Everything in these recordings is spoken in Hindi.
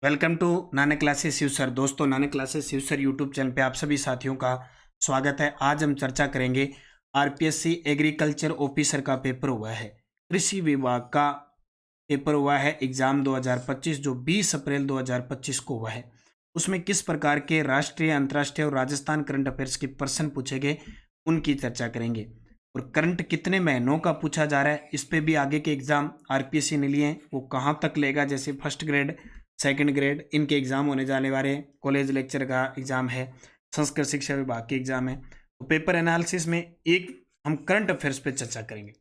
Welcome to Nanak classes Shiv sir. दोस्तों, Nanak classes Shiv sir YouTube channel पे आप सभी साथियों का स्वागत है। आज हम चर्चा करेंगे आरपीएससी एग्रीकल्चर ऑफिसर का पेपर हुआ है, कृषि विभाग का पेपर हुआ है एग्जाम 2025 जो 20 अप्रैल 2025 को हुआ है। उसमें किस प्रकार के राष्ट्रीय, अंतर्राष्ट्रीय और राजस्थान करंट अफेयर्स के प्रश्न पूछे गए उनकी चर्चा करेंगे। और करंट कितने महीनों का पूछा जा रहा है, इस पे भी आगे के एग्जाम आरपीएससी ने लिए हैं, वो कहाँ तक लेगा। जैसे फर्स्ट ग्रेड, सेकंड ग्रेड इनके एग्जाम होने जाने वाले हैं, कॉलेज लेक्चर का एग्जाम है, संस्कृत शिक्षा विभाग के एग्जाम है। तो पेपर एनालिसिस में एक हम करंट अफेयर्स पे चर्चा करेंगे।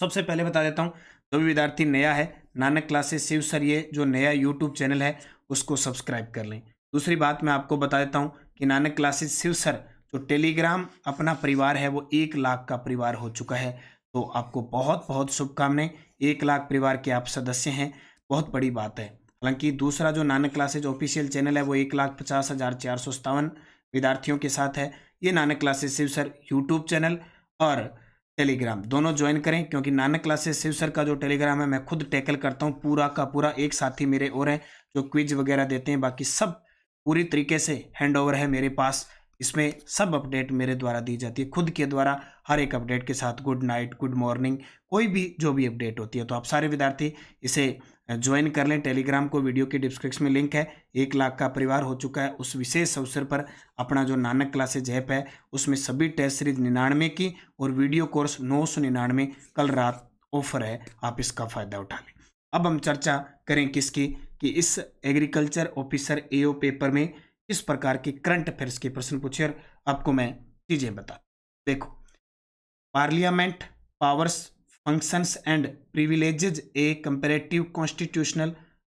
सबसे पहले बता देता हूँ, जो भी विद्यार्थी नया है, नानक क्लासेस शिव सर ये जो नया यूट्यूब चैनल है उसको सब्सक्राइब कर लें। दूसरी बात मैं आपको बता देता हूँ कि नानक क्लासेस शिव सर जो टेलीग्राम अपना परिवार है वो 1 लाख का परिवार हो चुका है। तो आपको बहुत बहुत शुभकामनाएं। 1 लाख परिवार के आप सदस्य हैं, बहुत बड़ी बात है। हालांकि दूसरा जो नानक क्लासेज ऑफिशियल चैनल है वो 1,50,457 विद्यार्थियों के साथ है। ये Nanak classes Shiv sir YouTube channel और टेलीग्राम दोनों ज्वाइन करें, क्योंकि नानक क्लासेस शिव सर का जो टेलीग्राम है मैं खुद टैकल करता हूँ। पूरा का पूरा एक साथी मेरे और हैं जो क्विज वगैरह देते हैं, बाकी सब पूरी तरीके से हैंड ओवर है मेरे पास। इसमें सब अपडेट मेरे द्वारा दी जाती है, खुद के द्वारा हर एक अपडेट के साथ, गुड नाइट, गुड मॉर्निंग, कोई भी जो भी अपडेट होती है। तो आप सारे विद्यार्थी इसे ज्वाइन कर लें टेलीग्राम को। वीडियो के डिस्क्रिप्शन में लिंक है। 1 लाख का परिवार हो चुका है। उस विशेष अवसर पर अपना जो नानक क्लासेज ऐप है उसमें सभी टेस्ट सीरीज 99 की और वीडियो कोर्स 999 कल रात ऑफर है, आप इसका फायदा उठा लें। अब हम चर्चा करें किसकी, कि इस एग्रीकल्चर ऑफिसर एओ पेपर में किस प्रकार के करंट अफेयर्स के प्रश्न पूछे। और आपको मैं चीजें बता, देखो, parliament powers, functions and privileges a comparative constitutional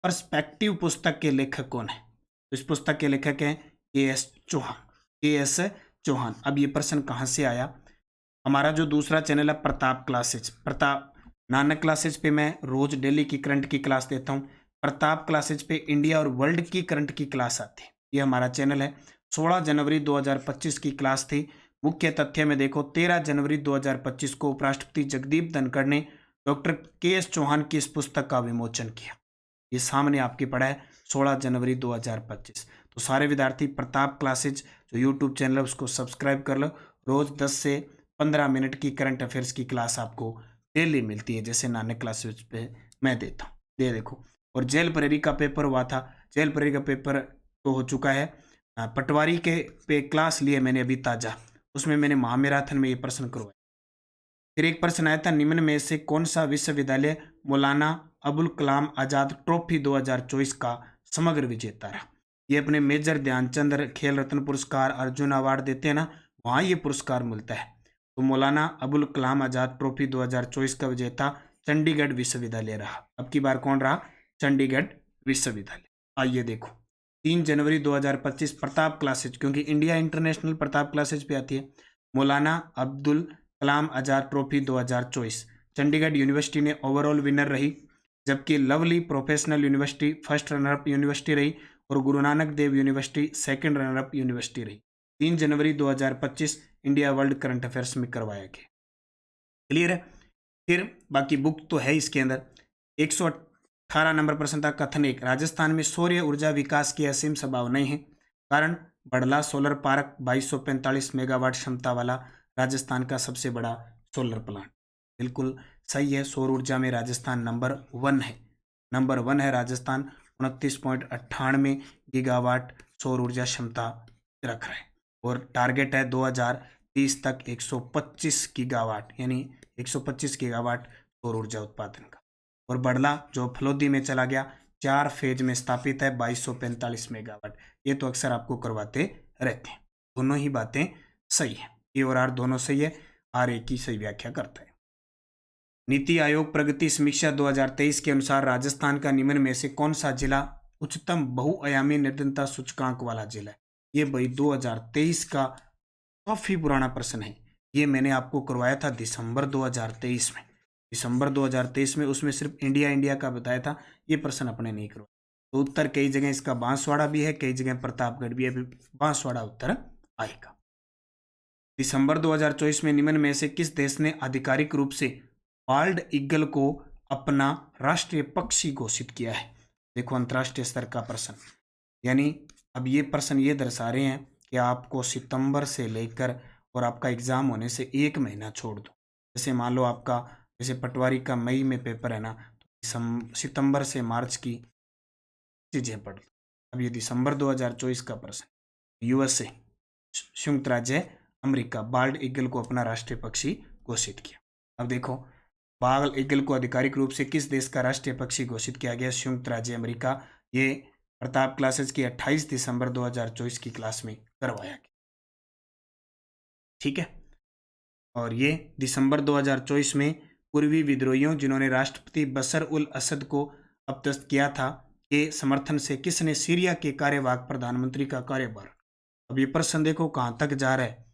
perspective पुस्तक के लेखक कौन है। तो इस पुस्तक के लेखक हैं के.एस. चौहान। के.एस. चौहान। अब ये प्रश्न कहाँ से आया। हमारा जो दूसरा चैनल है प्रताप क्लासेज, प्रताप नानक क्लासेज पे मैं रोज डेली की करंट की क्लास देता हूँ। प्रताप क्लासेज पे इंडिया और वर्ल्ड की करंट की क्लास आती है। ये हमारा चैनल है। 16 जनवरी 2025 की क्लास थी। मुख्य तथ्य में देखो, 13 जनवरी 2025 को उपराष्ट्रपति जगदीप धनखड़ ने डॉक्टर के.एस. चौहान की इस पुस्तक का विमोचन किया। ये सामने आपकी पड़ा है 16 जनवरी 2025। तो सारे विद्यार्थी प्रताप क्लासेज जो यूट्यूब चैनल है उसको सब्सक्राइब कर लो। रोज 10 से 15 मिनट की करंट अफेयर्स की क्लास आपको डेली मिलती है, जैसे नानक क्लासेज पे मैं देता हूँ। ये देखो, और जेल प्रेरी का पेपर हुआ था। जेल प्रेरी का पेपर तो हो चुका है। पटवारी के पे क्लास लिए मैंने अभी ताजा, उसमें मैंने महामैराथन में ये प्रश्न करवाया। फिर एक प्रश्न आया था, निम्न में से कौन सा विश्वविद्यालय मौलाना अबुल कलाम आजाद ट्रॉफी 2024 का समग्र विजेता रहा। ये अपने मेजर ध्यानचंद खेल रत्न पुरस्कार, अर्जुन अवार्ड देते हैं ना, वहाँ ये पुरस्कार मिलता है। तो मौलाना अबुल कलाम आजाद ट्रॉफी 2024 का विजेता चंडीगढ़ विश्वविद्यालय रहा। अब की बार कौन रहा, चंडीगढ़ विश्वविद्यालय। आइए देखो, 3 जनवरी 2025 प्रताप क्लासेज, क्योंकि इंडिया इंटरनेशनल प्रताप क्लासेज पे आती है। मौलाना अब्दुल कलाम आजाद ट्रॉफी 2024 चंडीगढ़ यूनिवर्सिटी ने ओवरऑल विनर रही, जबकि lovely professional university first runner-up university रही और Guru Nanak Dev university second runner-up university रही। 3 जनवरी 2025 इंडिया वर्ल्ड करंट अफेयर्स में करवाया गया। क्लियर है। फिर बाकी बुक तो है इसके अंदर। 118 नंबर प्रश्न था, कथन 1, राजस्थान में सौर्य ऊर्जा विकास की असीम संभावनाएं हैं, कारण बड़ला सोलर पार्क 2245 मेगावाट क्षमता वाला राजस्थान का सबसे बड़ा सोलर प्लांट। बिल्कुल सही है, सौर ऊर्जा में राजस्थान नंबर 1 है। नंबर 1 है राजस्थान, 29.98 गीगावाट सौर ऊर्जा क्षमता रख रहा है। और टारगेट है 2030 तक 125 गीगावाट, यानी 125 गीगावाट सौर ऊर्जा उत्पादन का। और बड़ला जो फलोदी में चला गया, 4 फेज में स्थापित है, 2245 मेगावाट। ये तो अक्सर आपको करवाते रहते हैं। दोनों ही बातें सही है, ए और आर दोनों सही है। आर ए की सही व्याख्या करता है। नीति आयोग प्रगति समीक्षा 2023 के अनुसार राजस्थान का निम्न में से कौन सा जिला उच्चतम बहुआयामी निर्धनता सूचकांक वाला जिला है। ये भाई 2023 का काफी पुराना प्रश्न है। ये मैंने आपको करवाया था दिसंबर 2023 में। दिसंबर 2023 में उसमें सिर्फ इंडिया का बताया था, ये प्रश्न अपने नहीं करवाया। तो उत्तर कई जगह इसका बांसवाड़ा भी है, कई जगह प्रतापगढ़ भी है, बांसवाड़ा उत्तर आएगा। दिसंबर 2024 में निम्न में से किस देश ने आधिकारिक रूप से बाल्ड ईगल को अपना राष्ट्रीय पक्षी घोषित किया है। देखो अंतर्राष्ट्रीय स्तर का प्रश्न, यानी अब ये प्रश्न ये दर्शा रहे हैं कि आपको सितंबर से लेकर और आपका एग्जाम होने से 1 महीना छोड़ दो। जैसे मान लो आपका, जैसे पटवारी का मई में पेपर है ना, तो सितंबर से मार्च की चीजें पढ़ लो। अब ये दिसंबर 2024 का प्रश्न, यूएसए संयुक्त राज्य अमेरिका बाल्ड ईगल को अपना राष्ट्रीय पक्षी घोषित किया। अब देखो, बाल्ड ईगल को आधिकारिक रूप से किस देश का राष्ट्रीय पक्षी घोषित किया गया? संयुक्त राज्य अमेरिका। ये प्रताप क्लासेस की 28 दिसंबर 2024 की क्लास में करवाया गया। ठीक है, और ये दिसंबर 2024 में पूर्वी विद्रोहियों जिन्होंने राष्ट्रपति बशर उल असद को अपदस्थ किया था के समर्थन से किसने सीरिया के कार्यवाहक प्रधानमंत्री का कार्यभार? अब ये प्रश्न देखो कहाँ तक जा रहा है,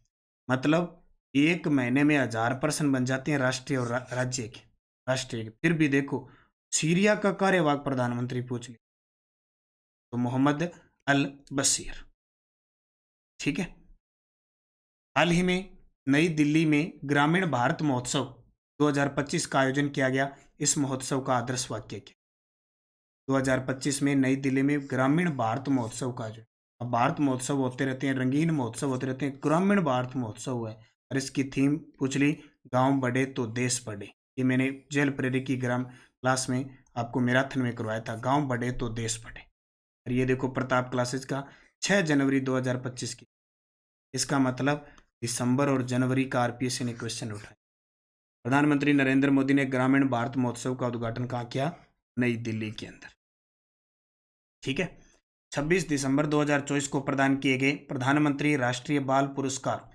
मतलब 1 महीने में 1000 प्रश्न बन जाते हैं राष्ट्रीय और राज्य के, राष्ट्रीय के। फिर भी देखो सीरिया का कार्यवाहक प्रधानमंत्री पूछ लिया तो मोहम्मद अल बशीर। ठीक है, हाल ही में नई दिल्ली में ग्रामीण भारत महोत्सव 2025 का आयोजन किया गया। इस महोत्सव का आदर्श वाक्य क्या? 2025 में नई दिल्ली में ग्रामीण भारत महोत्सव का आयोजन। अब भारत महोत्सव होते रहते हैं, रंगीन महोत्सव होते रहते हैं, ग्रामीण भारत महोत्सव है और इसकी थीम पूछ ली, गांव बढ़े तो देश बढ़े। ये मैंने जेल प्रेरी की ग्राम क्लास में आपको मैराथन में करवाया था, गांव बढ़े तो देश बढ़े। और ये देखो प्रताप क्लासेस का 6 जनवरी 2025 की, इसका मतलब दिसंबर और जनवरी का आरपीएससी ने क्वेश्चन उठाया। प्रधानमंत्री नरेंद्र मोदी ने ग्रामीण भारत महोत्सव का उद्घाटन कहाँ किया? नई दिल्ली के अंदर। ठीक है, 26 दिसंबर 2024 को प्रदान किए गए प्रधानमंत्री राष्ट्रीय बाल पुरस्कार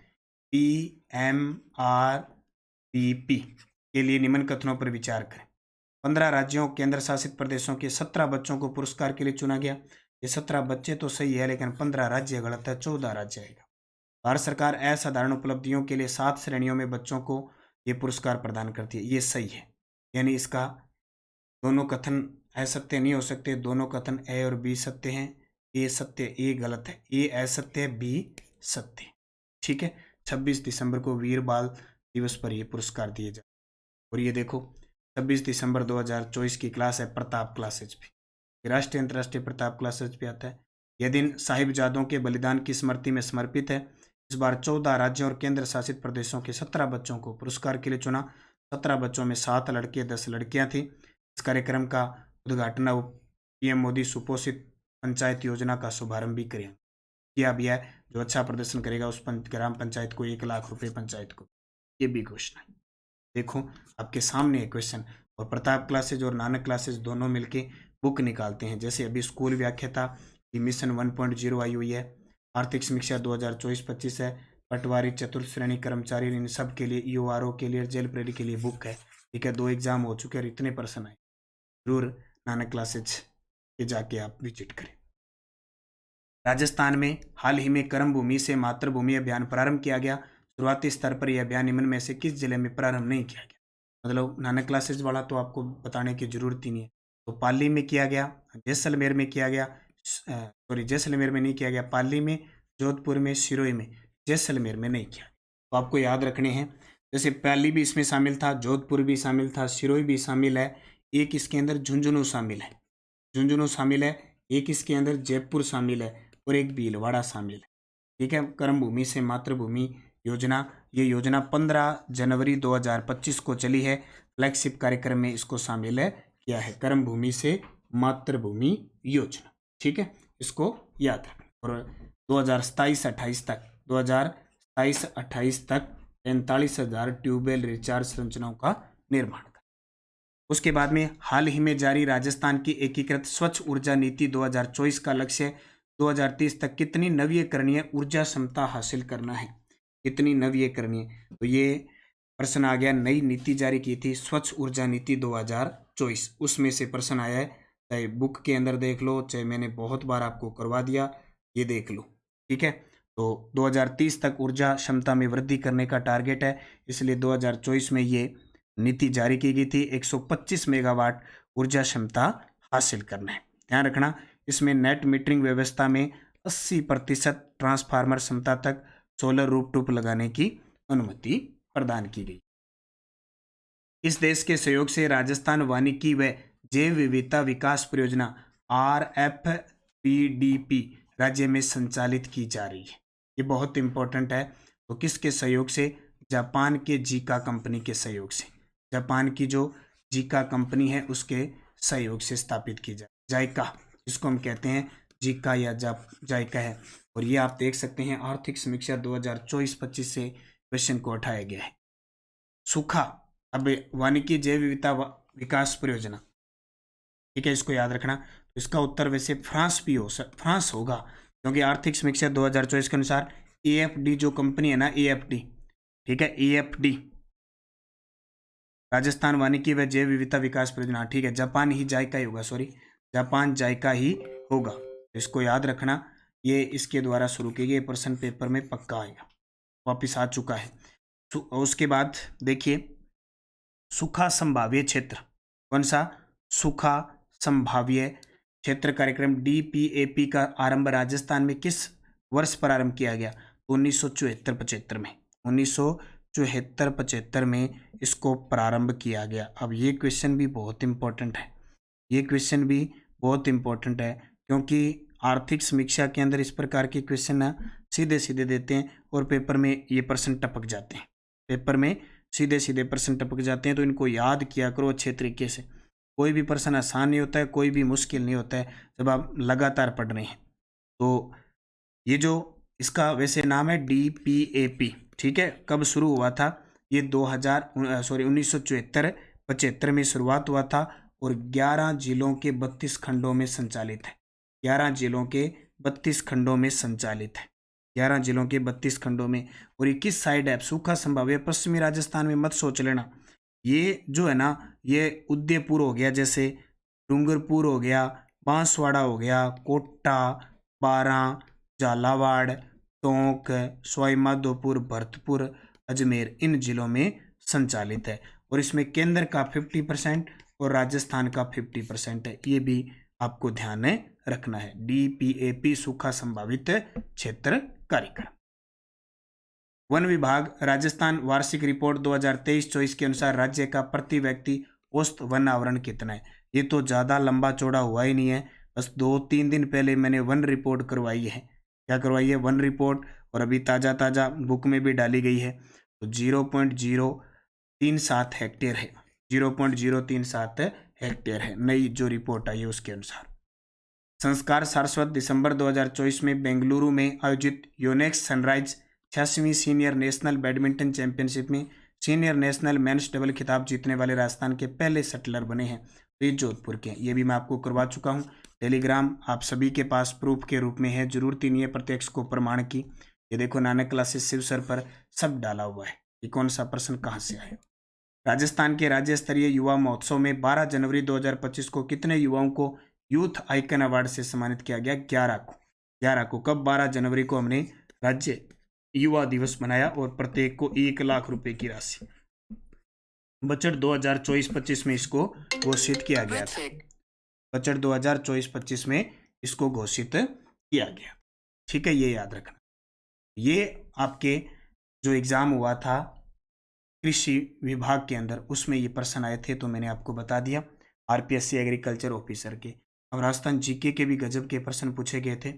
PMRPP के लिए निम्न कथनों पर विचार करें। 15 राज्यों केंद्र शासित प्रदेशों के 17 बच्चों को पुरस्कार के लिए चुना गया। ये 17 बच्चे तो सही है, लेकिन 15 राज्य गलत है, 14 राज्य आएगा। भारत सरकार असाधारण उपलब्धियों के लिए 7 श्रेणियों में बच्चों को ये पुरस्कार प्रदान करती है, ये सही है। यानी इसका दोनों कथन असत्य नहीं हो सकते, दोनों कथन ए और बी सत्य हैं। ए सत्य, ए गलत है, ए असत्य है, बी सत्य। ठीक है, 26 दिसंबर को वीर बाल दिवस पर ये पुरस्कार दिए जाते। और ये देखो 26 दिसंबर 2024 की क्लास है प्रताप क्लासेज पे, राष्ट्रीय अंतर्राष्ट्रीय प्रताप क्लासेज पे आता है। यह दिन साहिबजादों के बलिदान की स्मृति में समर्पित है। इस बार 14 राज्यों और केंद्र शासित प्रदेशों के 17 बच्चों को पुरस्कार के लिए चुना। 17 बच्चों में 7 लड़के 10 लड़कियां थी। इस कार्यक्रम का उद्घाटन पीएम मोदी सुपोषित पंचायत योजना का शुभारंभ भी किया भी है। जो अच्छा प्रदर्शन करेगा उस ग्राम पंचायत को 1 लाख रुपए पंचायत को, ये भी घोषणा। देखो आपके सामने एक क्वेश्चन, और प्रताप क्लासेज और नानक क्लासेज दोनों मिलके बुक निकालते हैं। जैसे अभी स्कूल व्याख्याता की मिशन 1.0 आई हुई है, आर्थिक समीक्षा 2024-25 है, पटवारी चतुर्थ श्रेणी कर्मचारी इन सब के लिए, ईओआरओ के लिए, जेल प्रेरी के लिए बुक है। ठीक है, 2 एग्जाम हो चुके और इतने प्रश्न आए। जरूर नानक क्लासेज के जाके आप विजिट करें। राजस्थान में हाल ही में कर्म भूमि से मातृभूमि अभियान प्रारंभ किया गया। शुरुआती स्तर पर यह अभियान निम्न में से किस जिले में प्रारंभ नहीं किया गया? मतलब नानक क्लासेज वाला तो आपको बताने की जरूरत ही नहीं है। तो पाली में किया गया, जैसलमेर में किया गया, सॉरी जैसलमेर में नहीं किया गया, पाली में, जोधपुर में, सिरोही में, जैसलमेर में नहीं किया। तो आपको याद रखने हैं, जैसे पाली भी इसमें शामिल था, जोधपुर भी शामिल था, सिरोही भी शामिल है, एक इसके अंदर झुंझुनू शामिल है, झुंझुनू शामिल है, एक इसके अंदर जयपुर शामिल है और एक भीलवाड़ा शामिल है। ठीक है, कर्म भूमि से मातृभूमि योजना, ये योजना 15 जनवरी 2025 को चली है। फ्लैगशिप कार्यक्रम में इसको शामिल है किया है, कर्म भूमि से मातृभूमि योजना। ठीक है, इसको याद रखें। और 2027-28 तक 45,000 ट्यूबवेल रिचार्ज संरचनाओं का निर्माण कर। उसके बाद में हाल ही में जारी राजस्थान की एकीकृत स्वच्छ ऊर्जा नीति 2024 का लक्ष्य 2030 तक कितनी नवीकरणीय ऊर्जा क्षमता हासिल करना है? कितनी नवीकरणीय? तो ये प्रश्न आ गया, नई नीति जारी की थी स्वच्छ ऊर्जा नीति 2024, उसमें से प्रश्न आया है। चाहे बुक के अंदर देख लो, चाहे मैंने बहुत बार आपको करवा दिया, ये देख लो। ठीक है, तो 2030 तक ऊर्जा क्षमता में वृद्धि करने का टारगेट है, इसलिए 2024 में ये नीति जारी की गई थी। 125 मेगावाट ऊर्जा क्षमता हासिल करना है। ध्यान रखना, इसमें नेट मीटरिंग व्यवस्था में 80% ट्रांसफार्मर क्षमता तक सोलर रूफटॉप लगाने की अनुमति प्रदान की गई। इस देश के सहयोग से राजस्थान वानिकी व जैव विविधता विकास परियोजना RFPDP राज्य में संचालित की जा रही है। ये बहुत इंपॉर्टेंट है। तो किसके सहयोग से? जापान के जीका कंपनी के सहयोग से। जापान की जो जीका कंपनी है उसके सहयोग से स्थापित की जाए। जायका इसको हम कहते हैं, जीका या जायका है। और ये आप देख सकते हैं आर्थिक समीक्षा 2024-25 से क्वेश्चन को उठाया गया है। सूखा अब वानिकी जैव विविधता विकास परियोजना, ठीक है, इसको याद रखना। तो इसका उत्तर वैसे फ्रांस भी फ्रांस होगा, क्योंकि आर्थिक समीक्षा 2024 के अनुसार AFD जो कंपनी है ना, AFD, ठीक है, AFD राजस्थान वानिकी व जैव विविधता विकास परियोजना, ठीक है, जापान ही जायका ही होगा, सॉरी, जापान जायका ही होगा। तो इसको याद रखना, ये इसके द्वारा शुरू किए गए, प्रश्न पेपर में पक्का आएगा, वापिस आ चुका है। उसके बाद देखिए सूखा संभाव्य क्षेत्र, कौन सा? सूखा संभाव्य क्षेत्र कार्यक्रम DPAP का आरंभ राजस्थान में किस वर्ष प्रारंभ किया गया? 1974-75 में, 1974-75 में इसको प्रारंभ किया गया। अब ये क्वेश्चन भी बहुत इंपॉर्टेंट है, ये क्वेश्चन भी बहुत इंपॉर्टेंट है, क्योंकि आर्थिक समीक्षा के अंदर इस प्रकार के क्वेश्चन ना सीधे सीधे देते हैं और पेपर में ये प्रश्न टपक जाते हैं, पेपर में सीधे सीधे प्रश्न टपक जाते हैं। तो इनको याद किया करो अच्छे तरीके से। कोई भी प्रश्न आसान नहीं होता है, कोई भी मुश्किल नहीं होता है जब आप लगातार पढ़ रहे हैं। तो ये जो इसका वैसे नाम है DPAP, ठीक है। कब शुरू हुआ था? ये 1974-75 में शुरुआत हुआ था और 11 जिलों के 32 खंडों में संचालित है। 11 जिलों के 32 खंडों में संचालित है, 11 जिलों के 32 खंडों में। और ये किस साइड है? सूखा संभाव्य पश्चिमी राजस्थान में मत सोच लेना। ये जो है ना, ये उदयपुर हो गया, जैसे डूंगरपुर हो गया, बांसवाड़ा हो गया, कोटा, बारां, झालावाड़, टोंक, सवाई माधोपुर, भरतपुर, अजमेर, इन जिलों में संचालित है। और इसमें केंद्र का 50% और राजस्थान का 50% है। ये भी आपको ध्यान में रखना है। DPAP सूखा संभावित क्षेत्र कार्यक्रम। वन विभाग राजस्थान वार्षिक रिपोर्ट 2023-24 के अनुसार राज्य का प्रति व्यक्ति औसत वन आवरण कितना है? ये तो ज़्यादा लंबा चौड़ा हुआ ही नहीं है, बस 2-3 दिन पहले मैंने वन रिपोर्ट करवाई है। क्या करवाई है? One report. और अभी ताज़ा ताज़ा बुक में भी डाली गई है। तो 0.037 हेक्टेयर है, 0.037 हेक्टेयर है नई जो रिपोर्ट आई है उसके अनुसार। संस्कार सारस्वत दिसंबर 2024 में बेंगलुरु में आयोजित योनेक्स सनराइज 86वीं सीनियर नेशनल बैडमिंटन चैंपियनशिप में सीनियर नेशनल मेंस डबल खिताब जीतने वाले राजस्थान के पहले शटलर बने हैं। तो ये जोधपुर के, ये भी मैं आपको करवा चुका हूँ। टेलीग्राम आप सभी के पास प्रूफ के रूप में है, जरूरत ही नहीं है प्रत्यक्ष को प्रमाण की। ये देखो नानक क्लासेस शिव सर पर सब डाला हुआ है कि कौन सा प्रश्न कहाँ से आया। राजस्थान के राज्य स्तरीय युवा महोत्सव में 12 जनवरी 2025 को कितने युवाओं को यूथ आइकन अवार्ड से सम्मानित किया गया? 11 को। कब? 12 जनवरी को हमने राज्य युवा दिवस मनाया और प्रत्येक को 1 लाख रुपए की राशि बजट 2024-25 में इसको घोषित किया गया था। बजट 2024-25 में इसको घोषित किया गया, ठीक है, ये याद रखना। ये आपके जो एग्जाम हुआ था कृषि विभाग के अंदर, उसमें ये प्रश्न आए थे, तो मैंने आपको बता दिया। RPSC एग्रीकल्चर ऑफिसर के। अब राजस्थान GK के भी गजब के प्रश्न पूछे गए थे,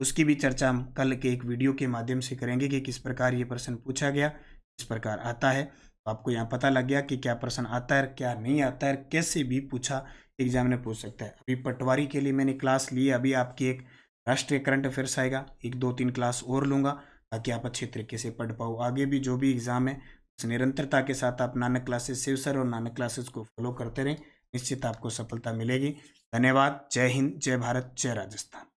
उसकी भी चर्चा हम कल के एक वीडियो के माध्यम से करेंगे कि किस प्रकार ये प्रश्न पूछा गया, किस प्रकार आता है। तो आपको यहाँ पता लग गया कि क्या प्रश्न आता है, क्या नहीं आता है, कैसे भी पूछा एग्जाम में पूछ सकता है। अभी पटवारी के लिए मैंने क्लास ली है, अभी आपकी एक राष्ट्रीय करंट अफेयर्स आएगा, 1-2-3 क्लास और लूँगा ताकि आप अच्छे तरीके से पढ़ पाओ। आगे भी जो भी एग्जाम है निरंतरता के साथ आप नानक क्लासेस शिव सर और नानक क्लासेस को फॉलो करते रहें, निश्चित आपको सफलता मिलेगी। धन्यवाद। जय हिंद, जय भारत, जय राजस्थान।